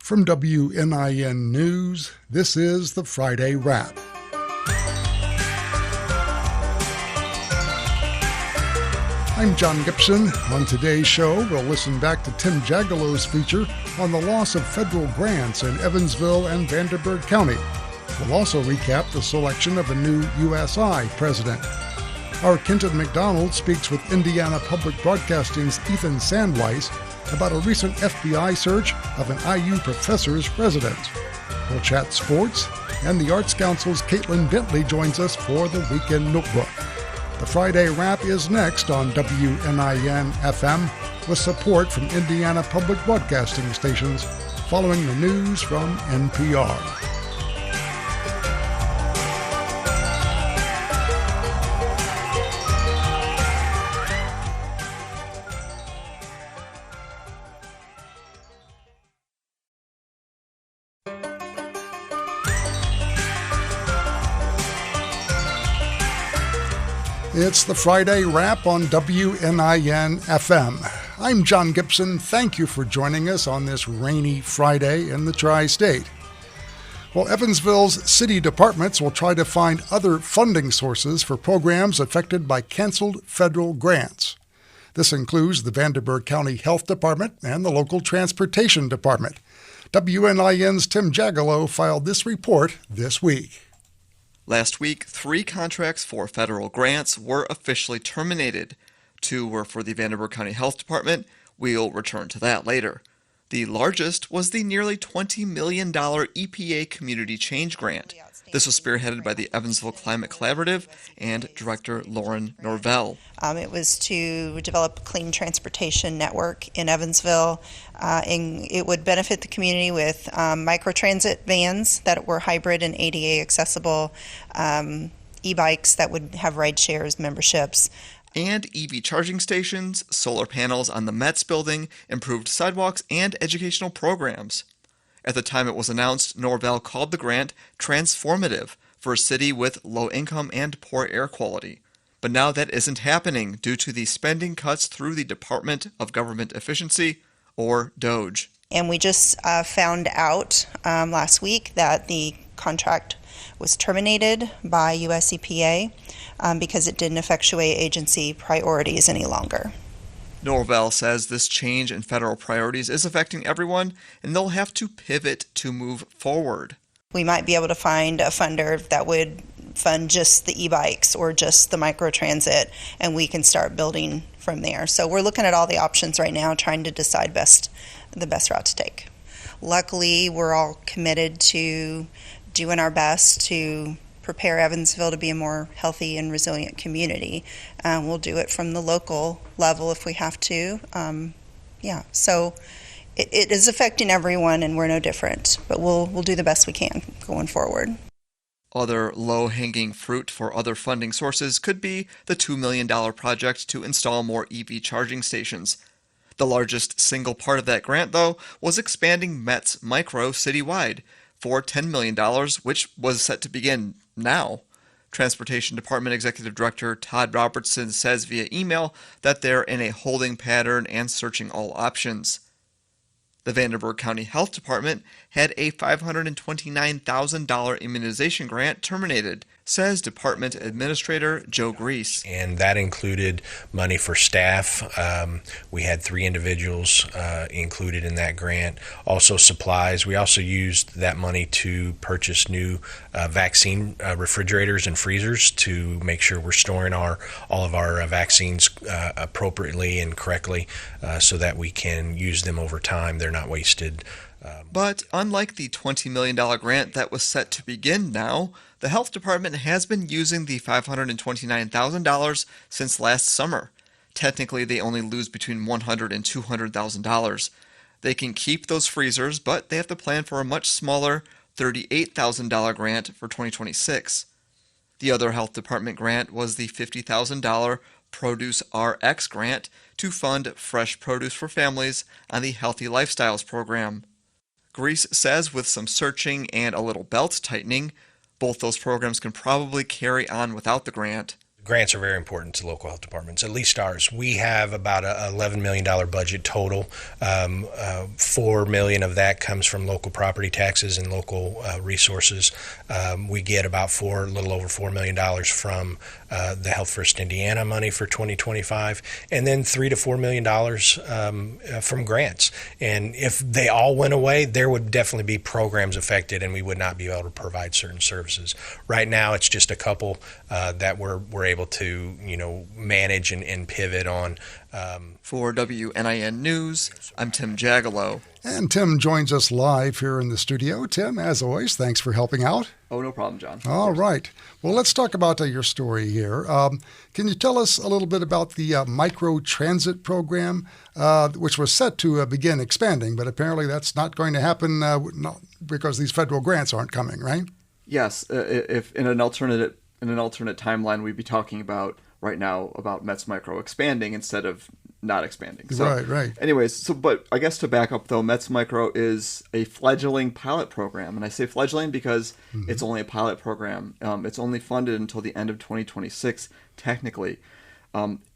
From WNIN News, this is the Friday Wrap. I'm John Gibson. On today's show, we'll listen back to Tim Jagalow's feature on the loss of federal grants in Evansville and Vanderburgh County. We'll also recap the selection of a new USI president. Our Kenton McDonald speaks with Indiana Public Broadcasting's Ethan Sandweiss about a recent FBI search of an IU professor's residence. We'll chat sports, and the Arts Council's Caitlin Bentley joins us for the Weekend Notebook. The Friday Wrap is next on WNIN FM with support from Indiana Public Broadcasting stations following the news from NPR. It's the Friday Wrap on WNIN FM. I'm John Gibson. Thank you for joining us on this rainy Friday in the Tri-State. Well, Evansville's city departments will try to find other funding sources for programs affected by canceled federal grants. This includes the Vanderburgh County Health Department and the local Transportation Department. WNIN's Tim Jagalow filed this report this week. Last week, 3 contracts for federal grants were officially terminated. 2 were for the Vanderburgh County Health Department. We'll return to that later. The largest was the nearly $20 million EPA Community Change Grant. This was spearheaded by the Evansville Climate Collaborative and Director Lauren Norvell. It was to develop a clean transportation network in Evansville, and it would benefit the community with microtransit vans that were hybrid and ADA accessible, e-bikes that would have ride shares memberships, and EV charging stations, solar panels on the Mets building, improved sidewalks, and educational programs. At the time it was announced, Norvell called the grant transformative for a city with low income and poor air quality. But now that isn't happening due to the spending cuts through the Department of Government Efficiency, or DOGE. And we just found out last week that the contract was terminated by US EPA because it didn't effectuate agency priorities any longer. Norvell says this change in federal priorities is affecting everyone, and they'll have to pivot to move forward. We might be able to find a funder that would fund just the e-bikes or just the microtransit, and we can start building from there. So we're looking at all the options right now, trying to decide the best route to take. Luckily, we're all committed to doing our best to prepare Evansville to be a more healthy and resilient community. We'll do it from the local level if we have to. So it is affecting everyone, and we're no different. But we'll do the best we can going forward. Other low-hanging fruit for other funding sources could be the $2 million project to install more EV charging stations. The largest single part of that grant, though, was expanding Mets Micro citywide for $10 million, which was set to begin now. Transportation Department Executive Director Todd Robertson says via email that they're in a holding pattern and searching all options. The Vanderburgh County Health Department had a $529,000 immunization grant terminated, says Department Administrator Joe Grease. And that included money for staff. We had 3 individuals included in that grant. Also supplies. We also used that money to purchase new vaccine refrigerators and freezers to make sure we're storing all of our vaccines appropriately and correctly so that we can use them over time. They're not wasted. But unlike the $20 million grant that was set to begin now, the health department has been using the $529,000 since last summer. Technically, they only lose between $100,000 and $200,000. They can keep those freezers, but they have to plan for a much smaller $38,000 grant for 2026. The other health department grant was the $50,000 Produce RX grant to fund fresh produce for families on the Healthy Lifestyles program. Grease says with some searching and a little belt tightening, both those programs can probably carry on without the grant. grants are very important to local health departments, at least ours. We have about a $11 million budget total. $4 million of that comes from local property taxes and local resources. We get about a little over $4 million from the Health First Indiana money for 2025, and then $3 to $4 million from grants. And if they all went away, there would definitely be programs affected, and we would not be able to provide certain services. Right now, it's just a couple that we're able to manage and pivot on. For WNIN News, I'm Tim Jagalow. And Tim joins us live here in the studio. Tim, as always, thanks for helping out. Oh, no problem, John. All right. Well, let's talk about your story here. Can you tell us a little bit about the micro transit program, which was set to begin expanding, but apparently that's not going to happen because these federal grants aren't coming, right? Yes. If in an alternate timeline, we'd be talking about right now about Mets Micro expanding instead of not expanding. So, right. Anyways, but I guess to back up though, Mets Micro is a fledgling pilot program, and I say fledgling because it's only a pilot program. It's only funded until the end of 2026, technically.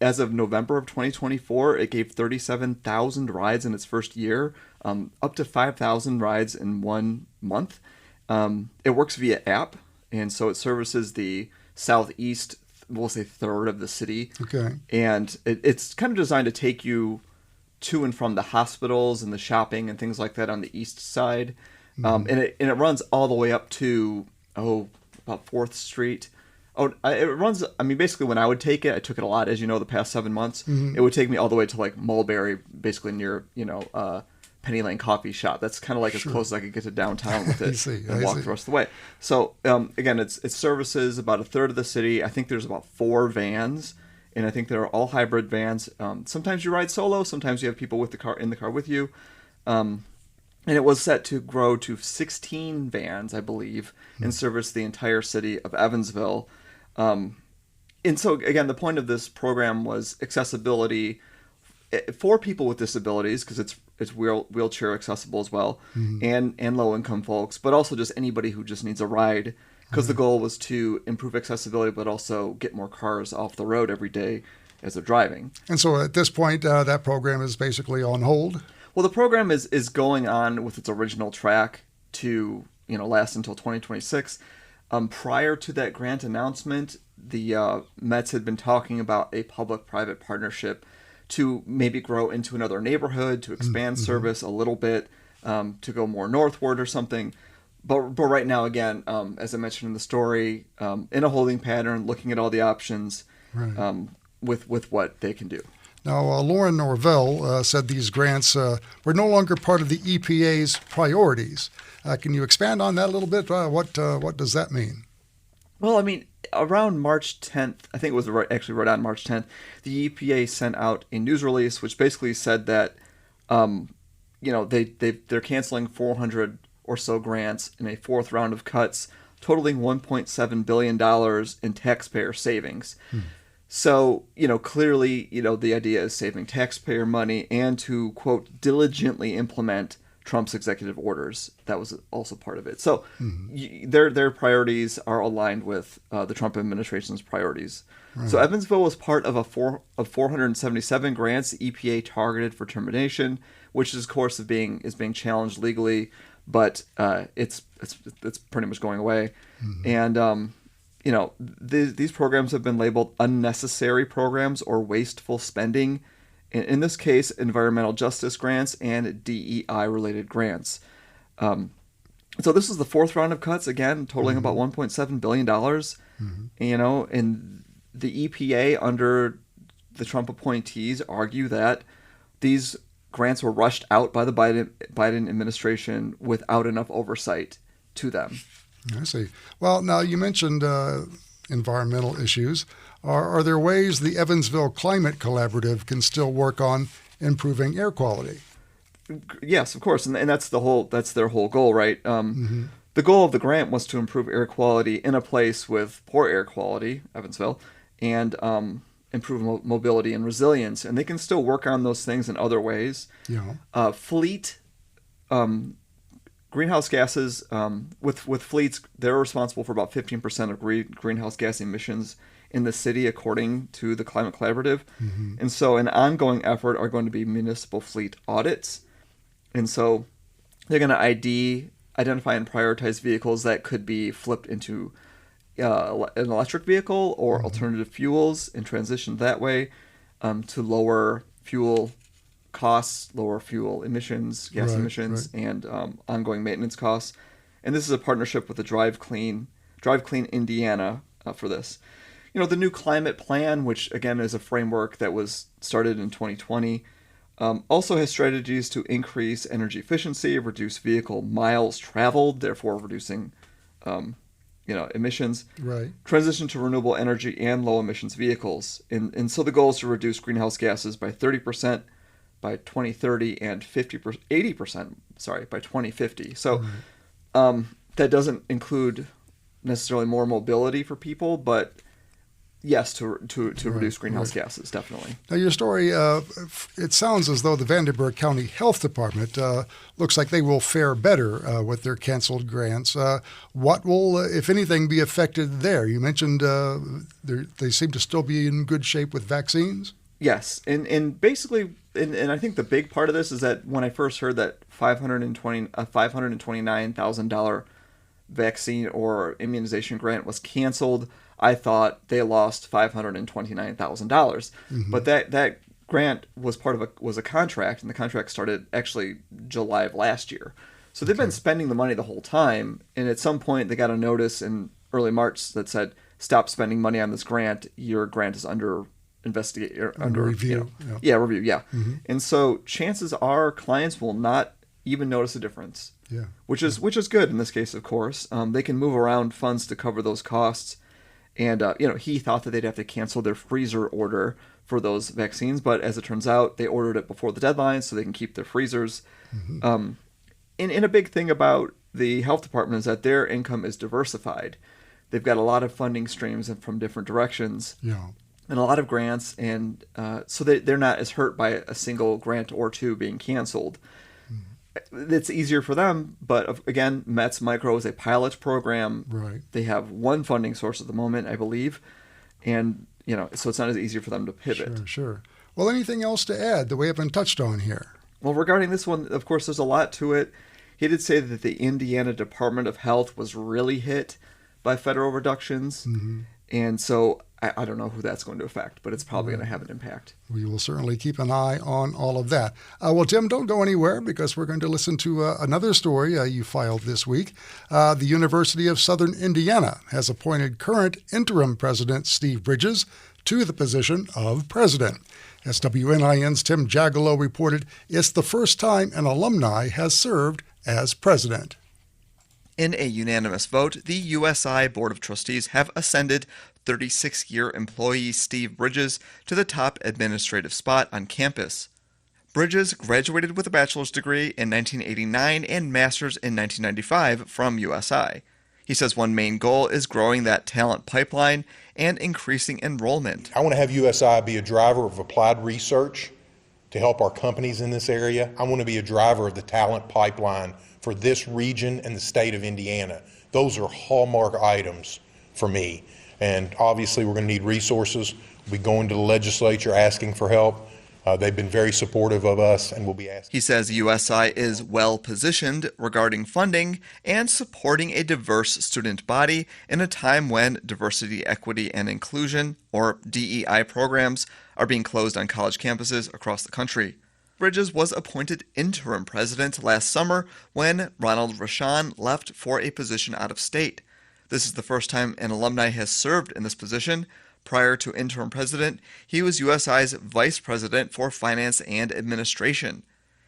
As of November of 2024, it gave 37,000 rides in its first year, up to 5,000 rides in 1 month. It works via app, and so it services the southeast, we'll say third of the city. Okay. And it's kind of designed to take you to and from the hospitals and the shopping and things like that on the east side. And it runs all the way up to, about 4th Street. It runs, basically when I would take it, I took it a lot, as you know, the past 7 months. It would take me all the way to like Mulberry, basically near, Penny Lane Coffee Shop. That's kind of like as close as I could get to downtown with it and walk the rest of the way. So again, it services about a third of the city. I think there's about 4 vans, and I think they're all hybrid vans. Sometimes you ride solo, sometimes you have people in the car with you. And it was set to grow to 16 vans, I believe, and service the entire city of Evansville. And so again, the point of this program was accessibility for people with disabilities, because it's wheelchair accessible as well, and low income folks, but also just anybody who just needs a ride, because the goal was to improve accessibility, but also get more cars off the road every day as they're driving. And so at this point, that program is basically on hold? Well, the program is going on with its original track to last until 2026. Prior to that grant announcement, the Mets had been talking about a public-private partnership to maybe grow into another neighborhood, to expand service a little bit, to go more northward or something. But right now, again, as I mentioned in the story, in a holding pattern, looking at all the options with what they can do. Now, Lauren Norvell said these grants were no longer part of the EPA's priorities. Can you expand on that a little bit? What does that mean? Well, around March 10th, I think it was right on March 10th, the EPA sent out a news release which basically said that, they're canceling 400 or so grants in a 4th round of cuts, totaling $1.7 billion in taxpayer savings. So, clearly, the idea is saving taxpayer money and to, quote, diligently implement Trump's executive orders. That was also part of it. So their priorities are aligned with the Trump administration's priorities. Right. So Evansville was part of 477 grants the EPA targeted for termination, which is, of course, is being challenged legally, but it's pretty much going away. And these programs have been labeled unnecessary programs or wasteful spending. In this case, environmental justice grants and DEI-related grants. So this is the 4th round of cuts, again, totaling about $1.7 billion. And the EPA, under the Trump appointees, argue that these grants were rushed out by the Biden administration without enough oversight to them. I see. Well, now you mentioned environmental issues. Are there ways the Evansville Climate Collaborative can still work on improving air quality? Yes, of course, and that's their whole goal, right? The goal of the grant was to improve air quality in a place with poor air quality, Evansville, and improve mobility and resilience. And they can still work on those things in other ways. Yeah. Fleet greenhouse gases, with fleets, they're responsible for about 15% of greenhouse gas emissions in the city, according to the Climate Collaborative. And so an ongoing effort are going to be municipal fleet audits. And so they're going to identify and prioritize vehicles that could be flipped into an electric vehicle or alternative fuels and transition that way to lower fuel costs, lower fuel emissions, gas emissions, and ongoing maintenance costs. And this is a partnership with the Drive Clean Indiana for this. The new climate plan, which again is a framework that was started in 2020, also has strategies to increase energy efficiency, reduce vehicle miles traveled, therefore reducing emissions, transition to renewable energy and low emissions vehicles. And so the goal is to reduce greenhouse gases by 30% by 2030 and 80% by 2050. So that doesn't include necessarily more mobility for people, but yes, to reduce greenhouse gases, definitely. Now, your story, it sounds as though the Vanderburgh County Health Department looks like they will fare better with their canceled grants. What will, if anything, be affected there? You mentioned they seem to still be in good shape with vaccines? Yes, and basically, and I think the big part of this is that when I first heard that $529,000 vaccine or immunization grant was canceled, I thought they lost $529,000. But that grant was was a contract, and the contract started actually July of last year. So they've been spending the money the whole time, and at some point they got a notice in early March that said, "Stop spending money on this grant. Your grant is under review." Review. And so chances are clients will not even notice a difference. Which is good in this case, of course. They can move around funds to cover those costs. And, he thought that they'd have to cancel their freezer order for those vaccines. But as it turns out, they ordered it before the deadline so they can keep their freezers. And a big thing about the health department is that their income is diversified. They've got a lot of funding streams from different directions. And a lot of grants. And so they're not as hurt by a single grant or two being canceled. It's easier for them, but again, METS Micro is a pilot program. They have one funding source at the moment, I believe, and so it's not as easy for them to pivot. Sure. Well, anything else to add that we haven't touched on here? Well, regarding this one, of course, there's a lot to it. He did say that the Indiana Department of Health was really hit by federal reductions, and so I don't know who that's going to affect, but it's probably going to have an impact. We will certainly keep an eye on all of that. Well, Tim, don't go anywhere because we're going to listen to another story you filed this week. The University of Southern Indiana has appointed current interim president Steve Bridges to the position of president. As WNIN's Tim Jagalow reported, it's the first time an alumni has served as president. In a unanimous vote, the USI Board of Trustees have ascended 36-year employee Steve Bridges to the top administrative spot on campus. Bridges graduated with a bachelor's degree in 1989 and master's in 1995 from USI. He says one main goal is growing that talent pipeline and increasing enrollment. I want to have USI be a driver of applied research to help our companies in this area. I want to be a driver of the talent pipeline for this region and the state of Indiana. Those are hallmark items for me. And obviously we're going to need resources. We'll be going to the legislature asking for help. They've been very supportive of us, and we'll be asking. He says USI is well positioned regarding funding and supporting a diverse student body in a time when diversity, equity, and inclusion, or DEI programs, are being closed on college campuses across the country. Bridges was appointed interim president last summer when Ronald Rashan left for a position out of state. This is the first time an alumni has served in this position. Prior to interim president, he was USI's vice president for finance and administration.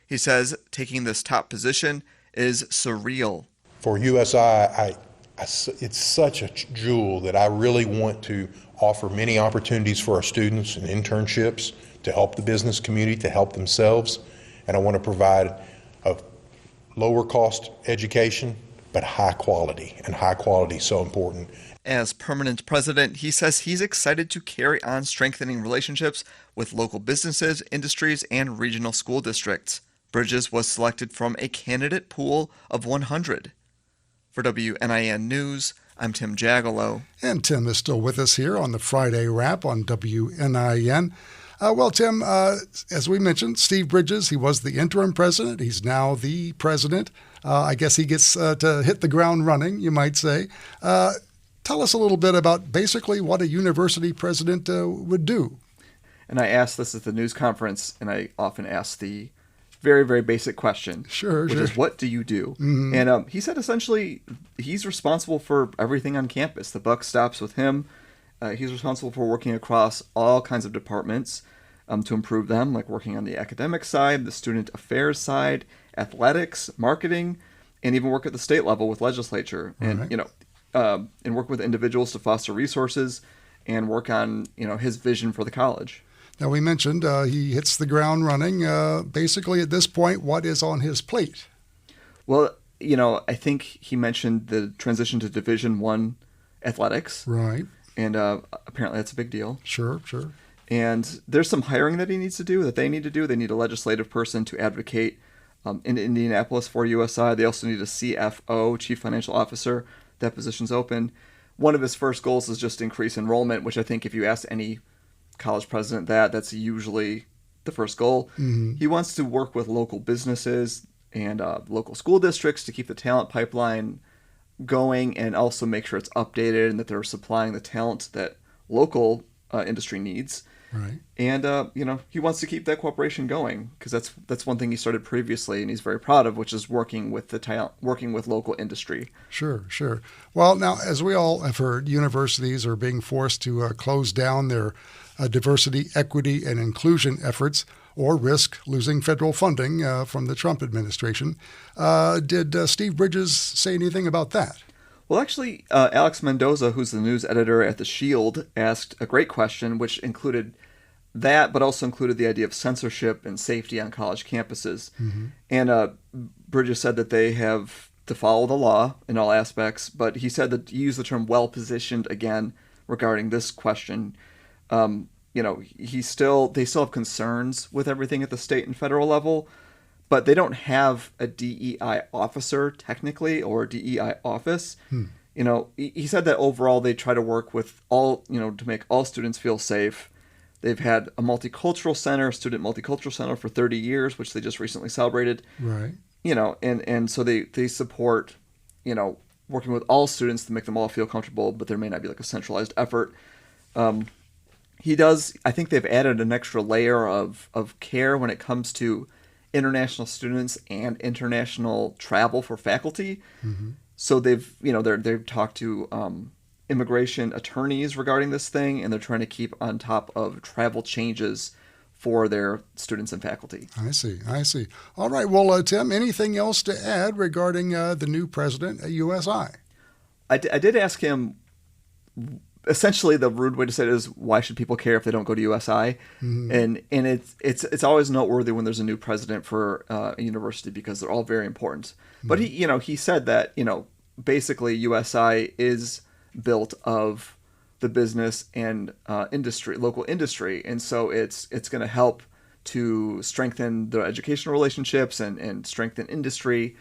He says taking this top position is surreal. For USI, it's such a jewel that I really want to offer many opportunities for our students and internships to help the business community, to help themselves. And I want to provide a lower cost education, but high quality, and high quality is so important. As permanent president, he says he's excited to carry on strengthening relationships with local businesses, industries, and regional school districts. Bridges was selected from a candidate pool of 100. For WNIN News, I'm Tim Jagalow. And Tim is still with us here on the Friday Wrap on WNIN. Well, Tim, as we mentioned, Steve Bridges, he was the interim president. He's now the president. I guess he gets to hit the ground running, you might say. Tell us a little bit about basically what a university president would do. And I asked this at the news conference, and I often ask the very, very basic question, which is, what do you do? Mm-hmm. And he said essentially he's responsible for everything on campus. The buck stops with him. He's responsible for working across all kinds of departments to improve them, like working on the academic side, the student affairs side, athletics, marketing, and even work at the state level with legislature. And, and work with individuals to foster resources and work on, his vision for the college. Now, we mentioned he hits the ground running. Basically, at this point, what is on his plate? Well, I think he mentioned the transition to Division I athletics. Right. And apparently that's a big deal. Sure. And there's some hiring that he needs to do, that they need to do. They need a legislative person to advocate in Indianapolis for USI. They also need a CFO, Chief Financial Officer. That position's open. One of his first goals is just increase enrollment, which I think if you ask any college president that's usually the first goal. Mm-hmm. He wants to work with local businesses and local school districts to keep the talent pipeline going and also make sure it's updated and that they're supplying the talent that local industry needs. Right. And, he wants to keep that cooperation going because that's one thing he started previously and he's very proud of, which is working with the talent, working with local industry. Sure. Well, now, as we all have heard, universities are being forced to close down their diversity, equity, and inclusion efforts or risk losing federal funding from the Trump administration. Did Steve Bridges say anything about that? Well, actually, Alex Mendoza, who's the news editor at The Shield, asked a great question, which included that, but also included the idea of censorship and safety on college campuses. Mm-hmm. And Bridges said that they have to follow the law in all aspects, but he said that he used the term well-positioned again regarding this question. They still have concerns with everything at the state and federal level, but they don't have a DEI officer technically or a DEI office. He said that overall they try to work with all, to make all students feel safe. They've had a student multicultural center for 30 years, which they just recently celebrated. Right. And so they support, working with all students to make them all feel comfortable, but there may not be like a centralized effort. I think they've added an extra layer of care when it comes to international students and international travel for faculty. Mm-hmm. So they've talked to immigration attorneys regarding this thing, and they're trying to keep on top of travel changes for their students and faculty. I see. All right. Well, Tim, anything else to add regarding the new president at USI? I did ask him. Essentially, the rude way to say it is, why should people care if they don't go to USI? Mm-hmm. And it's always noteworthy when there's a new president for a university because they're all very important. Mm-hmm. But he said that basically USI is built of the business and local industry, and so it's going to help to strengthen the educational relationships and strengthen industry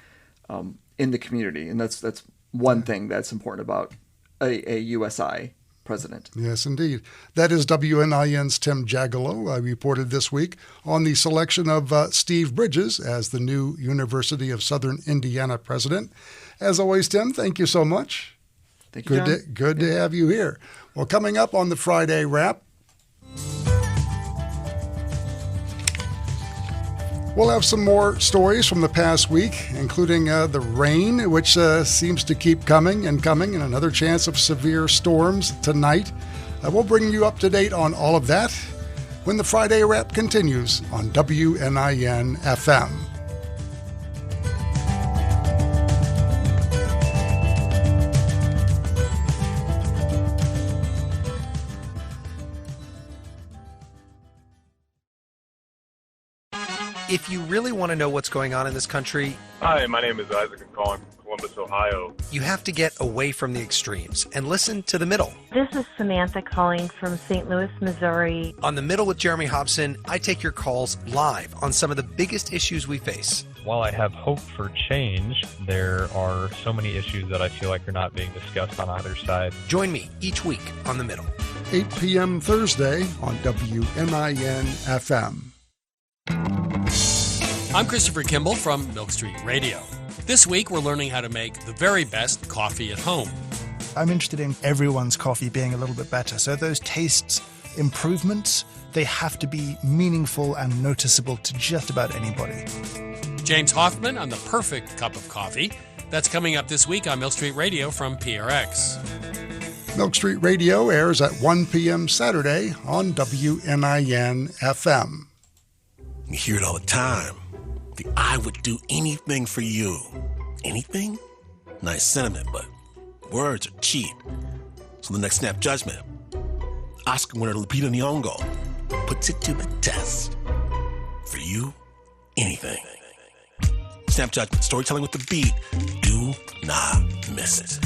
in the community, and that's one thing that's important about a USI president. Yes, indeed. That is WNIN's Tim Jagalow. I reported this week on the selection of Steve Bridges as the new University of Southern Indiana president. As always, Tim, thank you so much. Thank you, John. Good to have you here. Well, coming up on the Friday Wrap, we'll have some more stories from the past week, including the rain, which seems to keep coming, and another chance of severe storms tonight. We'll bring you up to date on all of that when the Friday Wrap continues on WNIN FM. If you really want to know what's going on in this country... Hi, my name is Isaac. I'm calling from Columbus, Ohio. You have to get away from the extremes and listen to The Middle. This is Samantha calling from St. Louis, Missouri. On The Middle with Jeremy Hobson, I take your calls live on some of the biggest issues we face. While I have hope for change, there are so many issues that I feel like are not being discussed on either side. Join me each week on The Middle. 8 p.m. Thursday on WNIN FM. I'm Christopher Kimball from Milk Street Radio. This week we're learning how to make the very best coffee at home. I'm interested in everyone's coffee being a little bit better. So those tastes improvements, they have to be meaningful and noticeable to just about anybody. James Hoffman on the perfect cup of coffee. That's coming up this week on Milk Street Radio from PRX. Milk Street Radio airs at 1 p.m. Saturday on WNIN FM. You hear it all the time. I would do anything for you. Anything? Nice sentiment, but words are cheap. So the next Snap Judgment, Oscar winner Lupita Nyong'o puts it to the test. For you, anything. Snap Judgment, storytelling with the beat. Do not miss it.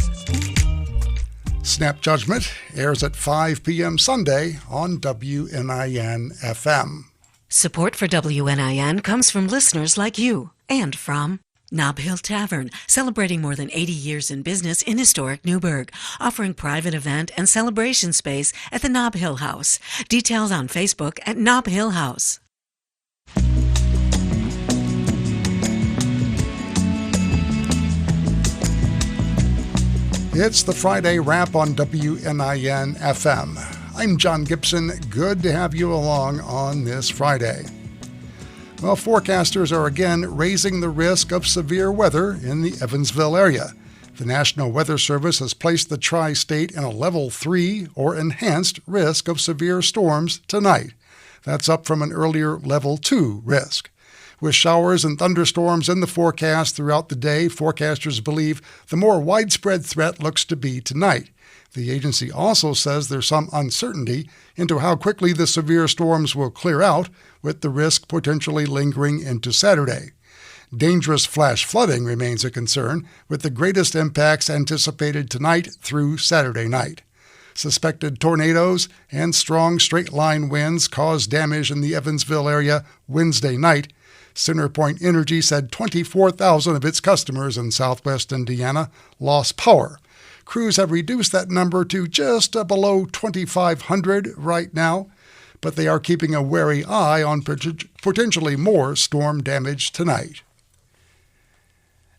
Snap Judgment airs at 5 p.m. Sunday on WNIN FM. Support for WNIN comes from listeners like you and from Nob Hill Tavern, celebrating more than 80 years in business in historic Newburgh, offering private event and celebration space at the Nob Hill House. Details on Facebook at Nob Hill House. It's the Friday Wrap on WNIN FM. I'm John Gibson. Good to have you along on this Friday. Well, forecasters are again raising the risk of severe weather in the Evansville area. The National Weather Service has placed the tri-state in a level 3 or enhanced risk of severe storms tonight. That's up from an earlier level 2 risk. With showers and thunderstorms in the forecast throughout the day, forecasters believe the more widespread threat looks to be tonight. The agency also says there's some uncertainty into how quickly the severe storms will clear out, with the risk potentially lingering into Saturday. Dangerous flash flooding remains a concern, with the greatest impacts anticipated tonight through Saturday night. Suspected tornadoes and strong straight-line winds caused damage in the Evansville area Wednesday night. CenterPoint Energy said 24,000 of its customers in southwest Indiana lost power. Crews have reduced that number to just below 2,500 right now, but they are keeping a wary eye on potentially more storm damage tonight.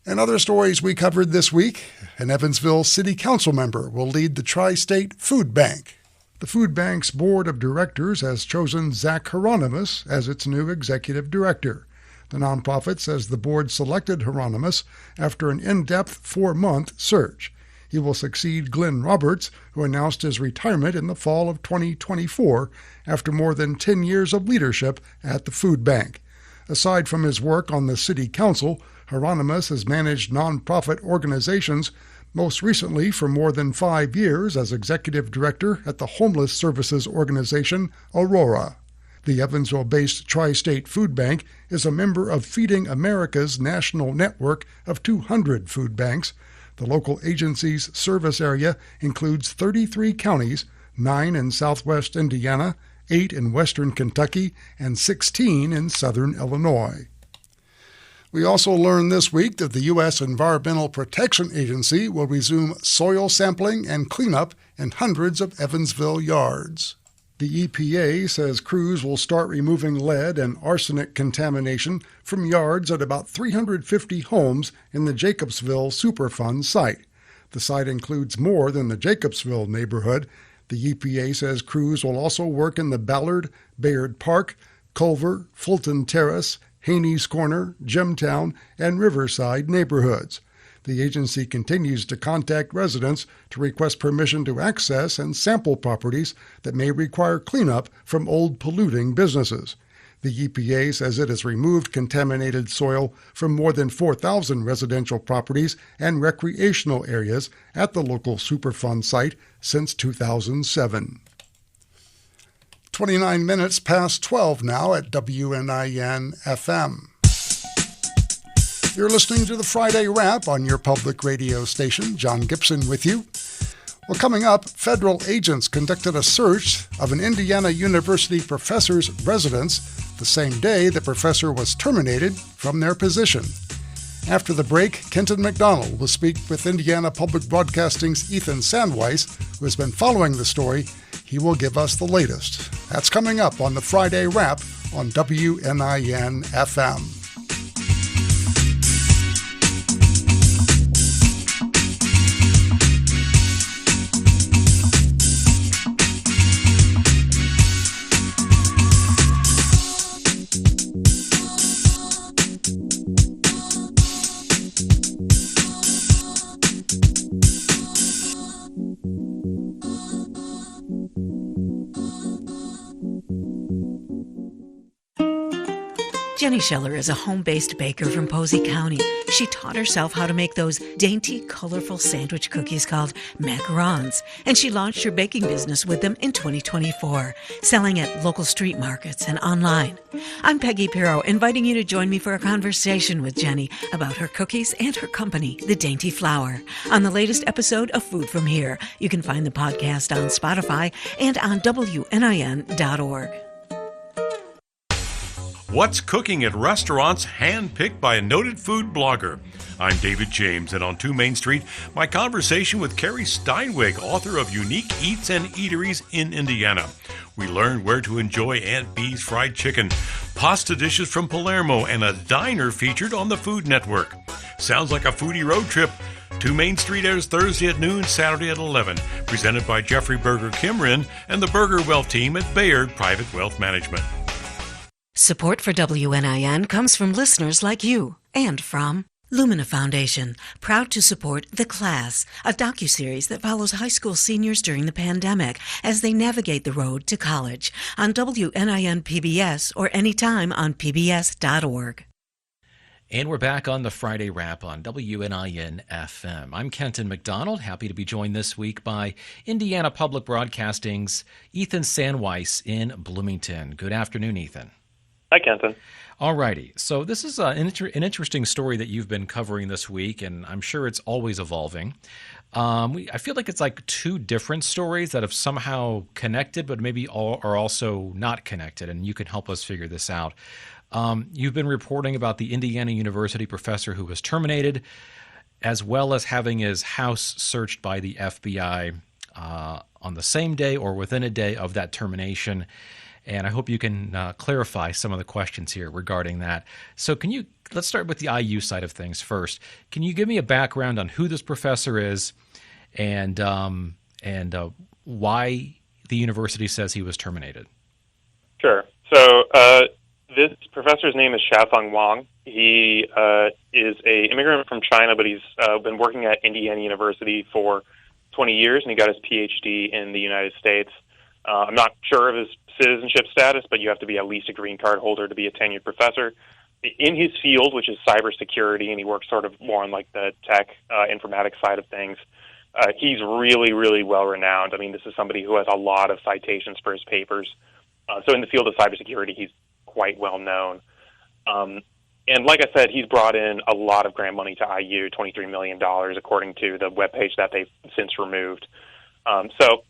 And other stories we covered this week, an Evansville City Council member will lead the Tri-State Food Bank. The food bank's board of directors has chosen Zach Hieronymus as its new executive director. The nonprofit says the board selected Hieronymus after an in-depth 4-month search. He will succeed Glenn Roberts, who announced his retirement in the fall of 2024 after more than 10 years of leadership at the food bank. Aside from his work on the city council, Hieronymus has managed nonprofit organizations, most recently for more than 5 years as executive director at the homeless services organization Aurora. The Evansville-based Tri-State Food Bank is a member of Feeding America's national network of 200 food banks. The local agency's service area includes 33 counties, 9 in southwest Indiana, 8 in western Kentucky, and 16 in southern Illinois. We also learned this week that the U.S. Environmental Protection Agency will resume soil sampling and cleanup in hundreds of Evansville yards. The EPA says crews will start removing lead and arsenic contamination from yards at about 350 homes in the Jacobsville Superfund site. The site includes more than the Jacobsville neighborhood. The EPA says crews will also work in the Ballard, Bayard Park, Culver, Fulton Terrace, Haney's Corner, Gemtown, and Riverside neighborhoods. The agency continues to contact residents to request permission to access and sample properties that may require cleanup from old polluting businesses. The EPA says it has removed contaminated soil from more than 4,000 residential properties and recreational areas at the local Superfund site since 2007. 29 minutes past 12 now at WNIN FM. You're listening to the Friday Wrap on your public radio station. John Gibson with you. Well, coming up, federal agents conducted a search of an Indiana University professor's residence the same day the professor was terminated from their position. After the break, Kenton McDonald will speak with Indiana Public Broadcasting's Ethan Sandweiss, who has been following the story. He will give us the latest. That's coming up on the Friday Wrap on WNIN FM. Jenny Scheller is a home-based baker from Posey County. She taught herself how to make those dainty, colorful sandwich cookies called macarons, and she launched her baking business with them in 2024, selling at local street markets and online. I'm Peggy Pirro, inviting you to join me for a conversation with Jenny about her cookies and her company, The Dainty Flour, on the latest episode of Food From Here. You can find the podcast on Spotify and on WNIN.org. What's cooking at restaurants hand-picked by a noted food blogger? I'm David James, and on 2 Main Street, my conversation with Carrie Steinweg, author of Unique Eats and Eateries in Indiana. We learned where to enjoy Aunt Bee's fried chicken, pasta dishes from Palermo, and a diner featured on the Food Network. Sounds like a foodie road trip. 2 Main Street airs Thursday at noon, Saturday at 11. Presented by Jeffrey Berger Kimrin and the Berger Wealth team at Bayard Private Wealth Management. Support for WNIN comes from listeners like you and from Lumina Foundation, proud to support The Class, a docuseries that follows high school seniors during the pandemic as they navigate the road to college on WNIN PBS or anytime on pbs.org. And we're back on the Friday Wrap on WNIN FM. I'm Kenton McDonald, happy to be joined this week by Indiana Public Broadcasting's Ethan Sandweiss in Bloomington. Good afternoon, Ethan. Hi, Kenton. All righty. So this is an interesting story that you've been covering this week, and I'm sure it's always evolving. I feel like it's like 2 different stories that have somehow connected, but maybe are also not connected, and you can help us figure this out. You've been reporting about the Indiana University professor who was terminated, as well as having his house searched by the FBI on the same day or within a day of that termination. And I hope you can clarify some of the questions here regarding that. So let's start with the IU side of things first. Can you give me a background on who this professor is and why the university says he was terminated? Sure. So this professor's name is Xiaofeng Wang. He is an immigrant from China, but he's been working at Indiana University for 20 years, and he got his PhD in the United States. I'm not sure of his citizenship status, but you have to be at least a green card holder to be a tenured professor. In his field, which is cybersecurity, and he works sort of more on like the tech informatics side of things, he's really, really well-renowned. I mean, this is somebody who has a lot of citations for his papers. So in the field of cybersecurity, he's quite well-known. And like I said, he's brought in a lot of grant money to IU, $23 million, according to the webpage that they've since removed. So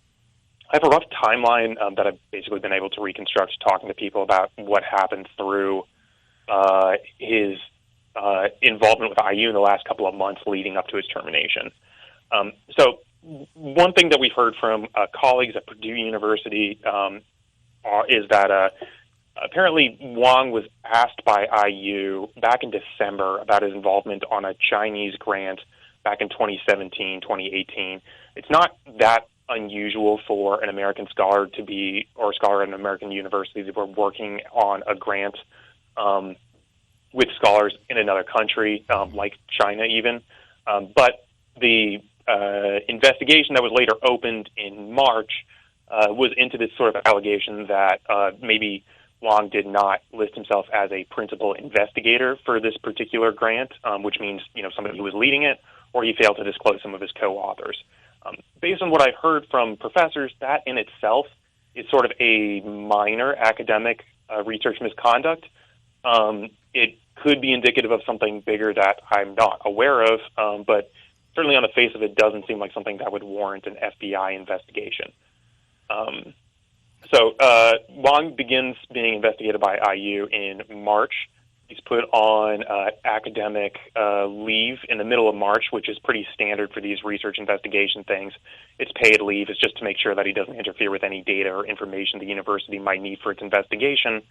I have a rough timeline that I've basically been able to reconstruct talking to people about what happened through his involvement with IU in the last couple of months leading up to his termination. So one thing that we've heard from colleagues at Purdue University is that apparently Wang was asked by IU back in December about his involvement on a Chinese grant back in 2017, 2018. It's not that unusual for an American scholar to be, or a scholar at an American university that were working on a grant with scholars in another country, like China even. But the investigation that was later opened in March was into this sort of allegation that maybe Wang did not list himself as a principal investigator for this particular grant, which means, somebody who was leading it, or he failed to disclose some of his co-authors. Based on what I've heard from professors, that in itself is sort of a minor academic research misconduct. It could be indicative of something bigger that I'm not aware of, but certainly on the face of it doesn't seem like something that would warrant an FBI investigation. So Wang begins being investigated by IU in March. He's put on academic leave in the middle of March, which is pretty standard for these research investigation things. It's paid leave. It's just to make sure that he doesn't interfere with any data or information the university might need for its investigation.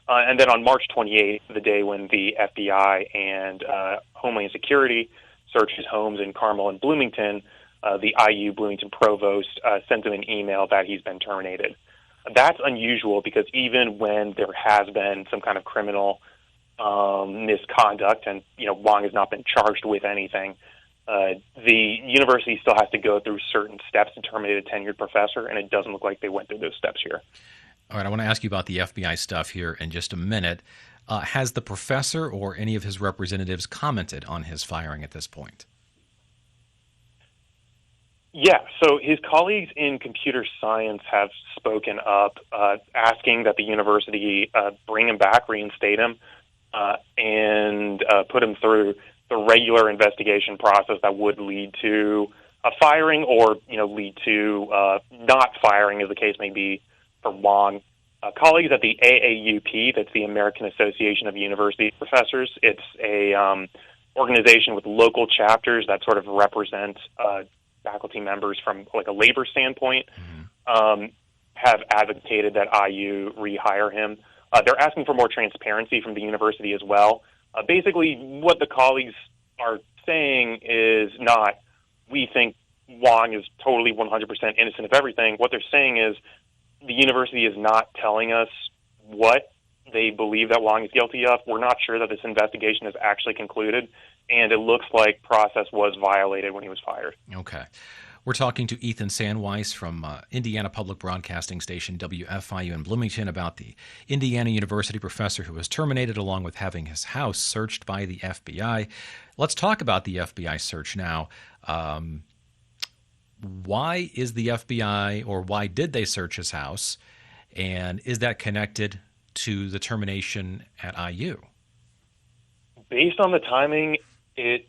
And then on March 28th, the day when the FBI and Homeland Security search his homes in Carmel and Bloomington, the IU Bloomington provost sent him an email that he's been terminated. That's unusual because even when there has been some kind of criminal misconduct, and Wang has not been charged with anything, the university still has to go through certain steps to terminate a tenured professor, and it doesn't look like they went through those steps here. All right, I want to ask you about the FBI stuff here in just a minute. Has the professor or any of his representatives commented on his firing at this point? Yeah, so his colleagues in computer science have spoken up, asking that the university bring him back, reinstate him, and put him through the regular investigation process that would lead to a firing or, lead to not firing, as the case may be, for Wang. Colleagues at the AAUP, that's the American Association of University Professors, it's a organization with local chapters that sort of represent faculty members from like a labor standpoint, have advocated that IU rehire him. They're asking for more transparency from the university as well. Basically, what the colleagues are saying is not, we think Wang is totally 100% innocent of everything. What they're saying is the university is not telling us what they believe that Wang is guilty of. We're not sure that this investigation is actually concluded, and it looks like process was violated when he was fired. Okay. We're talking to Ethan Sandweiss from Indiana Public Broadcasting Station WFIU in Bloomington about the Indiana University professor who was terminated along with having his house searched by the FBI. Let's talk about the FBI search now. Why is the FBI, or why did they search his house, and is that connected to the termination at IU? Based on the timing, it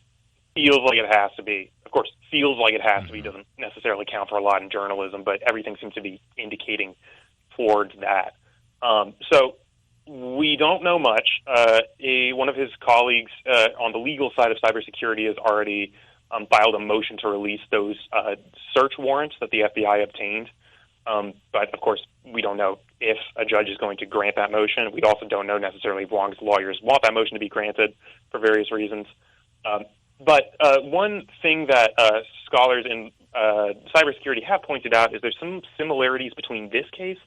feels like it has to be. Of course, feels like it has to be doesn't necessarily count for a lot in journalism, but everything seems to be indicating towards that. So we don't know much. One of his colleagues on the legal side of cybersecurity has already filed a motion to release those search warrants that the FBI obtained. But, of course, we don't know if a judge is going to grant that motion. We also don't know necessarily if Wang's lawyers want that motion to be granted for various reasons. But one thing that scholars in cybersecurity have pointed out is there's some similarities between this case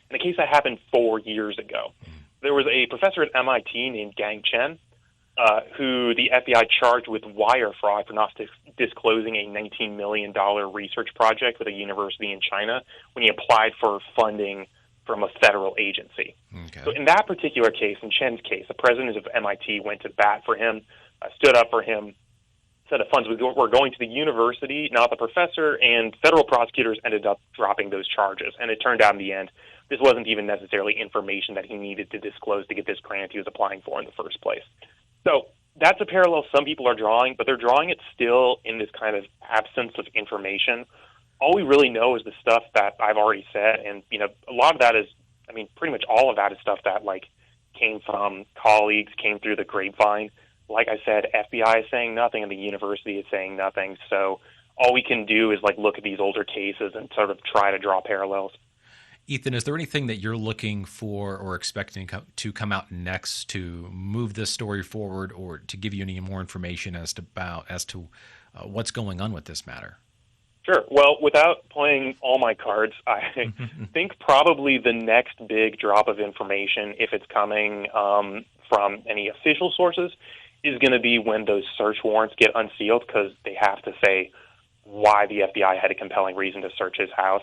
and a case that happened 4 years ago. There was a professor at MIT named Gang Chen who the FBI charged with wire fraud for not disclosing a $19 million research project with a university in China when he applied for funding from a federal agency. Okay. So in that particular case, in Chen's case, the president of MIT went to bat for him, stood up for him, said the funds were going to the university, not the professor, and federal prosecutors ended up dropping those charges. And it turned out in the end, this wasn't even necessarily information that he needed to disclose to get this grant he was applying for in the first place. So that's a parallel some people are drawing, but they're drawing it still in this kind of absence of information. All we really know is the stuff that I've already said, and a lot of that is, pretty much all of that is stuff that came from colleagues, came through the grapevine. Like I said, FBI is saying nothing, and the university is saying nothing. So all we can do is look at these older cases and sort of try to draw parallels. Ethan, is there anything that you're looking for or expecting to come out next to move this story forward, or to give you any more information as to what's going on with this matter? Sure. Well, without playing all my cards, I think probably the next big drop of information, if it's coming from any official sources, is going to be when those search warrants get unsealed, because they have to say why the FBI had a compelling reason to search his house.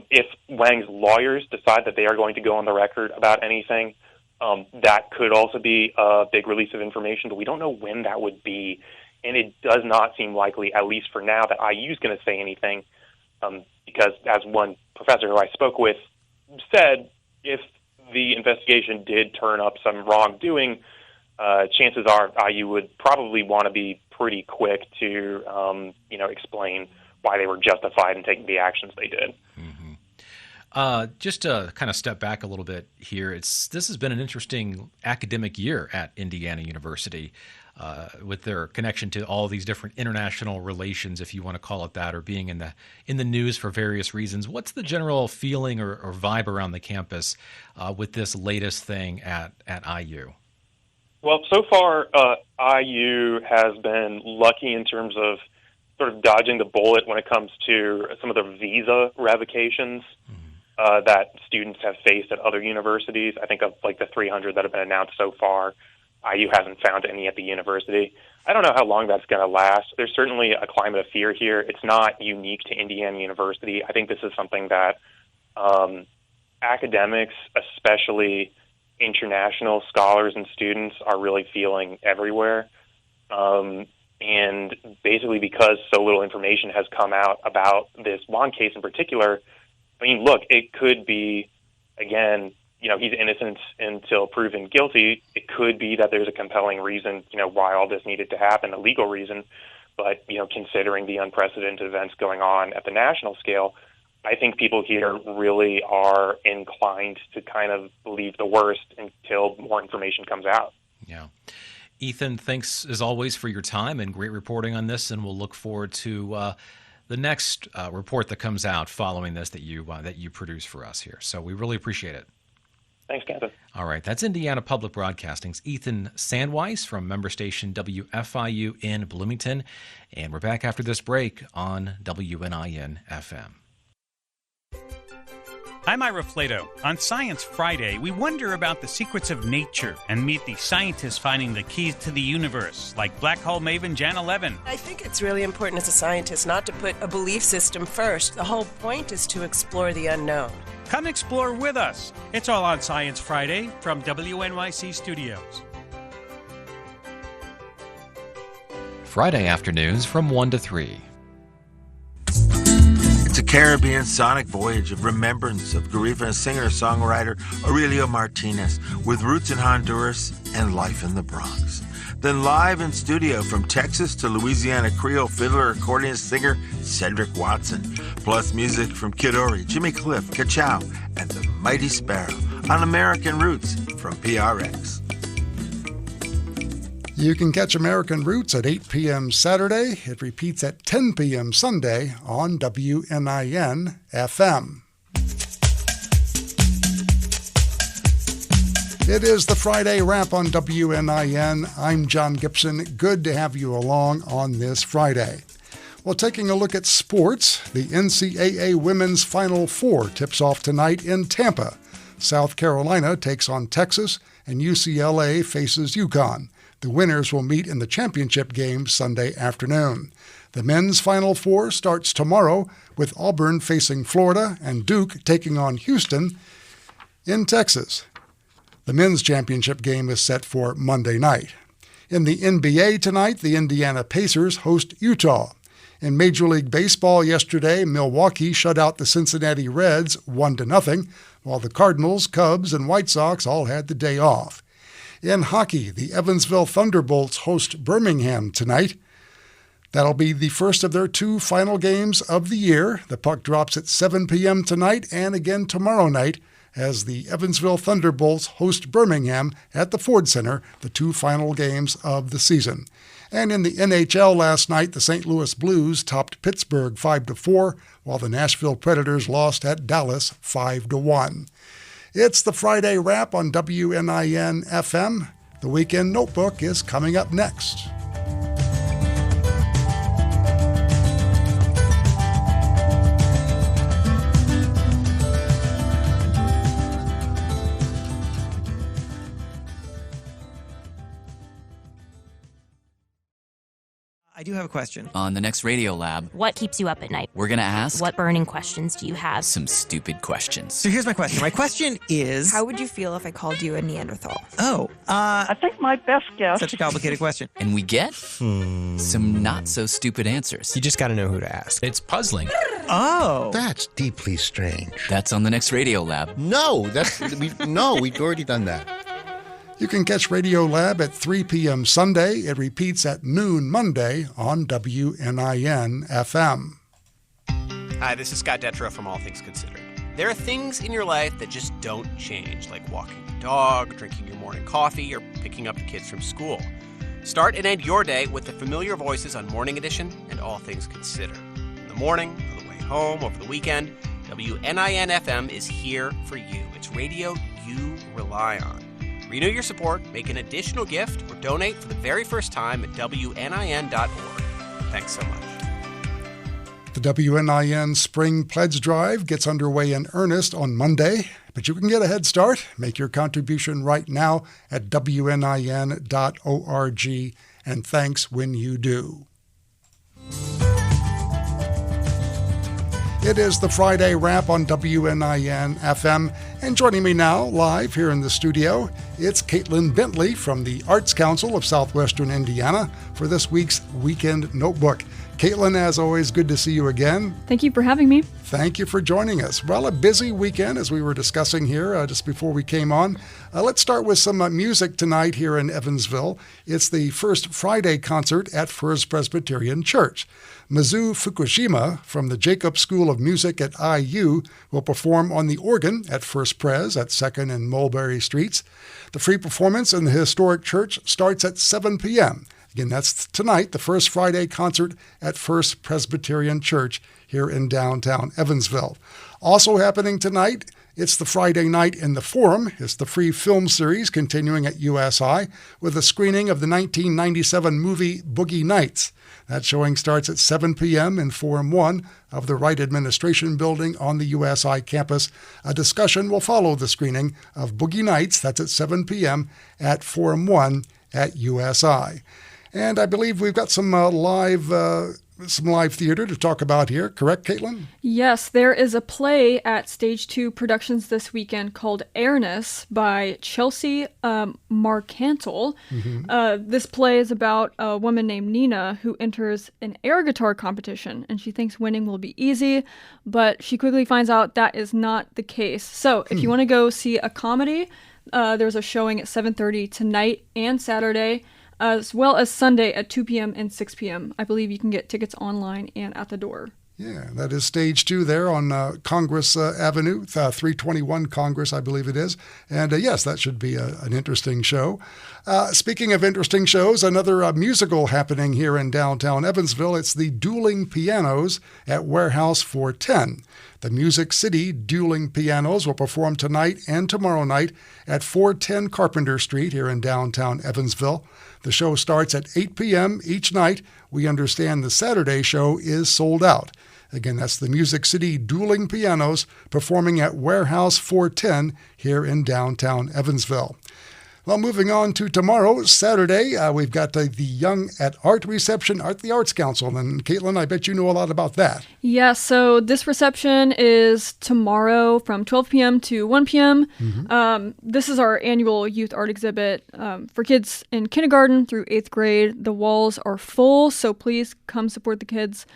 If Wang's lawyers decide that they are going to go on the record about anything, that could also be a big release of information, but we don't know when that would be. And it does not seem likely, at least for now, that IU is going to say anything, because as one professor who I spoke with said, if the investigation did turn up some wrongdoing, chances are IU would probably want to be pretty quick to, explain why they were justified in taking the actions they did. Just to kind of step back a little bit here, this has been an interesting academic year at Indiana University with their connection to all these different international relations, if you want to call it that, or being in the news for various reasons. What's the general feeling or vibe around the campus with this latest thing at IU? Well, so far, IU has been lucky in terms of sort of dodging the bullet when it comes to some of the visa revocations that students have faced at other universities. I think of like the 300 that have been announced so far. IU hasn't found any at the university. I don't know how long that's going to last. There's certainly a climate of fear here. It's not unique to Indiana University. I think this is something that academics, especially international scholars and students, are really feeling everywhere. And basically because so little information has come out about this one case in particular, I mean, look, it could be, again, he's innocent until proven guilty. It could be that there's a compelling reason, why all this needed to happen, a legal reason. But, considering the unprecedented events going on at the national scale, I think people here really are inclined to kind of believe the worst until more information comes out. Yeah. Ethan, thanks as always for your time and great reporting on this, and we'll look forward to the next report that comes out following this that you produce for us here. So we really appreciate it. Thanks, Kevin. All right, that's Indiana Public Broadcasting's Ethan Sandweiss from member station WFIU in Bloomington, and we're back after this break on WNIN FM. I'm Ira Flato. On Science Friday, we wonder about the secrets of nature and meet the scientists finding the keys to the universe, like black hole maven Jan Levin. I think it's really important as a scientist not to put a belief system first. The whole point is to explore the unknown. Come explore with us. It's all on Science Friday from WNYC Studios. Friday afternoons from 1 to 3. It's a Caribbean sonic voyage of remembrance of Garifuna singer-songwriter Aurelio Martinez with roots in Honduras and life in the Bronx. Then live in studio from Texas to Louisiana Creole fiddler, accordion singer Cedric Watson. Plus music from Kid Ory, Jimmy Cliff, Ka-Chow, and the Mighty Sparrow on American Roots from PRX. You can catch American Roots at 8 p.m. Saturday. It repeats at 10 p.m. Sunday on WNIN FM. It is the Friday Wrap on WNIN. I'm John Gibson. Good to have you along on this Friday. Well, taking a look at sports, the NCAA Women's Final Four tips off tonight in Tampa. South Carolina takes on Texas, and UCLA faces UConn. The winners will meet in the championship game Sunday afternoon. The men's Final Four starts tomorrow with Auburn facing Florida and Duke taking on Houston in Texas. The men's championship game is set for Monday night. In the NBA tonight, the Indiana Pacers host Utah. In Major League Baseball yesterday, Milwaukee shut out the Cincinnati Reds 1-0, while the Cardinals, Cubs, and White Sox all had the day off. In hockey, the Evansville Thunderbolts host Birmingham tonight. That'll be the first of their two final games of the year. The puck drops at 7 p.m. tonight and again tomorrow night as the Evansville Thunderbolts host Birmingham at the Ford Center, the two final games of the season. And in the NHL last night, the St. Louis Blues topped Pittsburgh 5-4, while the Nashville Predators lost at Dallas 5-1. It's the Friday Wrap on WNIN FM. The Weekend Notebook is coming up next. I do have a question. On the next Radio Lab, what keeps you up at night? We're going to ask, what burning questions do you have? Some stupid questions. So here's my question. My question is, how would you feel if I called you a Neanderthal? I think my best guess. Such a complicated question. And we get some not so stupid answers. You just got to know who to ask. It's puzzling. Oh. That's deeply strange. That's on the next Radio Lab. No, we've already done that. You can catch Radio Lab at 3 p.m. Sunday. It repeats at noon Monday on WNIN FM. Hi, this is Scott Detrow from All Things Considered. There are things in your life that just don't change, like walking your dog, drinking your morning coffee, or picking up the kids from school. Start and end your day with the familiar voices on Morning Edition and All Things Considered. In the morning, on the way home, over the weekend, WNIN FM is here for you. It's radio you rely on. Renew your support, make an additional gift, or donate for the very first time at WNIN.org. Thanks so much. The WNIN Spring Pledge Drive gets underway in earnest on Monday, but you can get a head start. Make your contribution right now at WNIN.org, and thanks when you do. It is the Friday wrap on WNIN FM, and joining me now live here in the studio, it's Caitlin Bentley from the Arts Council of Southwestern Indiana for this week's Weekend Notebook. Caitlin, as always, good to see you again. Thank you for having me. Thank you for joining us. Well, a busy weekend, as we were discussing here just before we came on. Let's start with some music tonight here in Evansville. It's the First Friday concert at First Presbyterian Church. Mizu Fukushima from the Jacob School of Music at IU will perform on the organ at First Pres at 2nd and Mulberry Streets. The free performance in the historic church starts at 7 p.m. Again, that's tonight, the First Friday concert at First Presbyterian Church here in downtown Evansville. Also happening tonight, it's the Friday night in the Forum. It's the free film series continuing at USI with a screening of the 1997 movie Boogie Nights. That showing starts at 7 p.m. in Forum 1 of the Wright Administration Building on the USI campus. A discussion will follow the screening of Boogie Nights. That's at 7 p.m. at Forum 1 at USI. And I believe we've got some live theater to talk about here. Correct, Caitlin? Yes, there is a play at Stage 2 Productions this weekend called Airness by Chelsea Marcantle. Mm-hmm. This play is about a woman named Nina who enters an air guitar competition, and she thinks winning will be easy, but she quickly finds out that is not the case. So if you want to go see a comedy, there's a showing at 7:30 tonight and Saturday, as well as Sunday at 2 p.m. and 6 p.m. I believe you can get tickets online and at the door. Yeah, that is Stage 2 there on Congress Avenue, 321 Congress, I believe it is. And yes, that should be an interesting show. Speaking of interesting shows, another musical happening here in downtown Evansville. It's the Dueling Pianos at Warehouse 410. The Music City Dueling Pianos will perform tonight and tomorrow night at 410 Carpenter Street here in downtown Evansville. The show starts at 8 p.m. each night. We understand the Saturday show is sold out. Again, that's the Music City Dueling Pianos performing at Warehouse 410 here in downtown Evansville. Well, moving on to tomorrow, Saturday, we've got the Young at Art reception at the Arts Council. And Caitlin, I bet you know a lot about that. Yeah, so this reception is tomorrow from 12 p.m. to 1 p.m. Mm-hmm. This is our annual youth art exhibit for kids in kindergarten through 8th grade. The walls are full, so please come support the kids.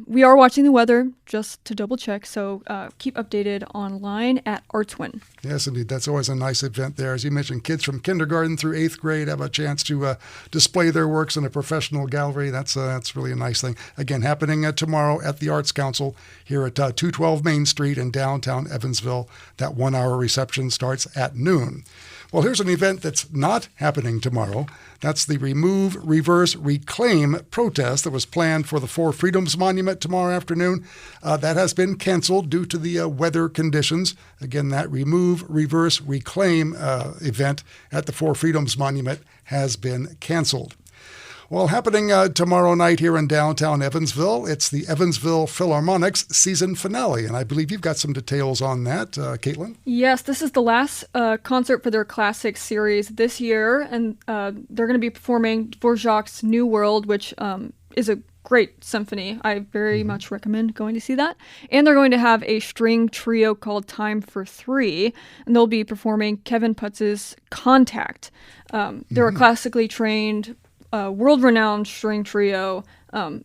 We are watching the weather just to double check, so keep updated online at ArtsWin. Yes, indeed. That's always a nice event there. As you mentioned, kids from kindergarten through 8th grade have a chance to display their works in a professional gallery. That's really a nice thing. Again, happening tomorrow at the Arts Council here at 212 Main Street in downtown Evansville. That 1-hour reception starts at noon. Well, here's an event that's not happening tomorrow. That's the Remove, Reverse, Reclaim protest that was planned for the Four Freedoms Monument tomorrow afternoon. That has been canceled due to the weather conditions. Again, that Remove, Reverse, Reclaim event at the Four Freedoms Monument has been canceled. Well, happening tomorrow night here in downtown Evansville, it's the Evansville Philharmonic's season finale, and I believe you've got some details on that, Caitlin. Yes, this is the last concert for their classic series this year, and they're going to be performing Dvorak's New World, which is a great symphony. I very much recommend going to see that. And they're going to have a string trio called Time for Three, and they'll be performing Kevin Putz's Contact. They're a classically trained world-renowned string trio,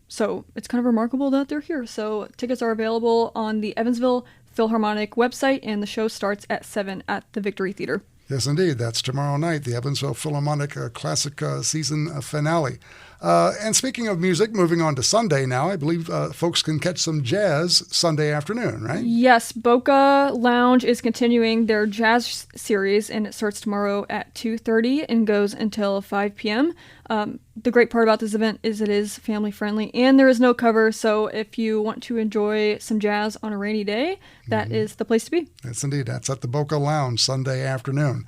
so it's kind of remarkable that they're here. So tickets are available on the Evansville Philharmonic website, and the show starts at 7 at the Victory Theater. Yes, indeed. That's tomorrow night, the Evansville Philharmonic Classic season finale. And speaking of music, moving on to Sunday now, I believe folks can catch some jazz Sunday afternoon, right? Yes, Boca Lounge is continuing their jazz series, and it starts tomorrow at 2:30 and goes until 5 p.m. The great part about this event is it is family friendly, and there is no cover, so if you want to enjoy some jazz on a rainy day, that is the place to be. Yes, indeed. That's at the Boca Lounge Sunday afternoon.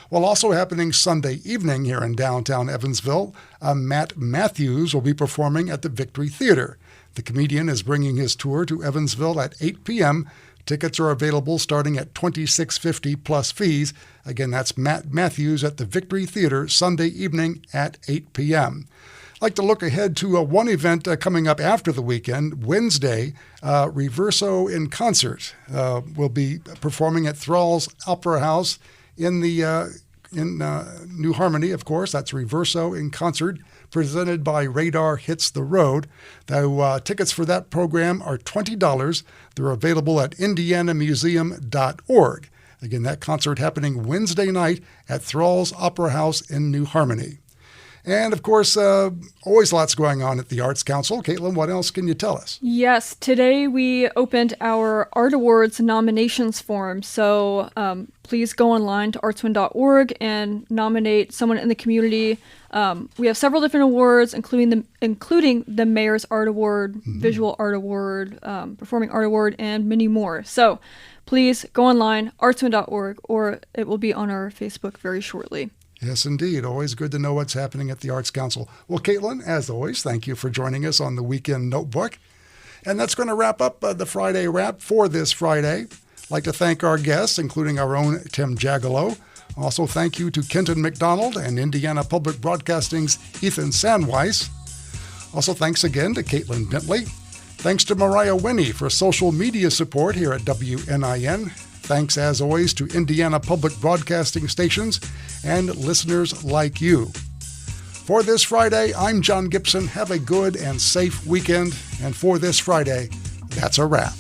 Well, also happening Sunday evening here in downtown Evansville, Matt Matthews will be performing at the Victory Theater. The comedian is bringing his tour to Evansville at 8 p.m. Tickets are available starting at $26.50 plus fees. Again, that's Matt Matthews at the Victory Theater Sunday evening at 8 p.m. I'd like to look ahead to one event coming up after the weekend. Wednesday, Reverso in Concert will be performing at Thrall's Opera House in New Harmony, of course. That's Reverso in Concert, presented by Radar Hits the Road. Though tickets for that program are $20. They're available at indianamuseum.org. Again, that concert happening Wednesday night at Thrall's Opera House in New Harmony. And, of course, always lots going on at the Arts Council. Caitlin, what else can you tell us? Yes, today we opened our Art Awards nominations form. So please go online to artswin.org and nominate someone in the community. We have several different awards, including the Mayor's Art Award, Visual Art Award, Performing Art Award, and many more. So please go online, artswin.org, or it will be on our Facebook very shortly. Yes, indeed. Always good to know what's happening at the Arts Council. Well, Caitlin, as always, thank you for joining us on the Weekend Notebook. And that's going to wrap up the Friday Wrap for this Friday. I'd like to thank our guests, including our own Tim Jagalow. Also, thank you to Kenton McDonald and Indiana Public Broadcasting's Ethan Sandweiss. Also, thanks again to Caitlin Bentley. Thanks to Mariah Winnie for social media support here at WNIN. Thanks, as always, to Indiana Public Broadcasting stations and listeners like you. For this Friday, I'm John Gibson. Have a good and safe weekend. And for this Friday, that's a wrap.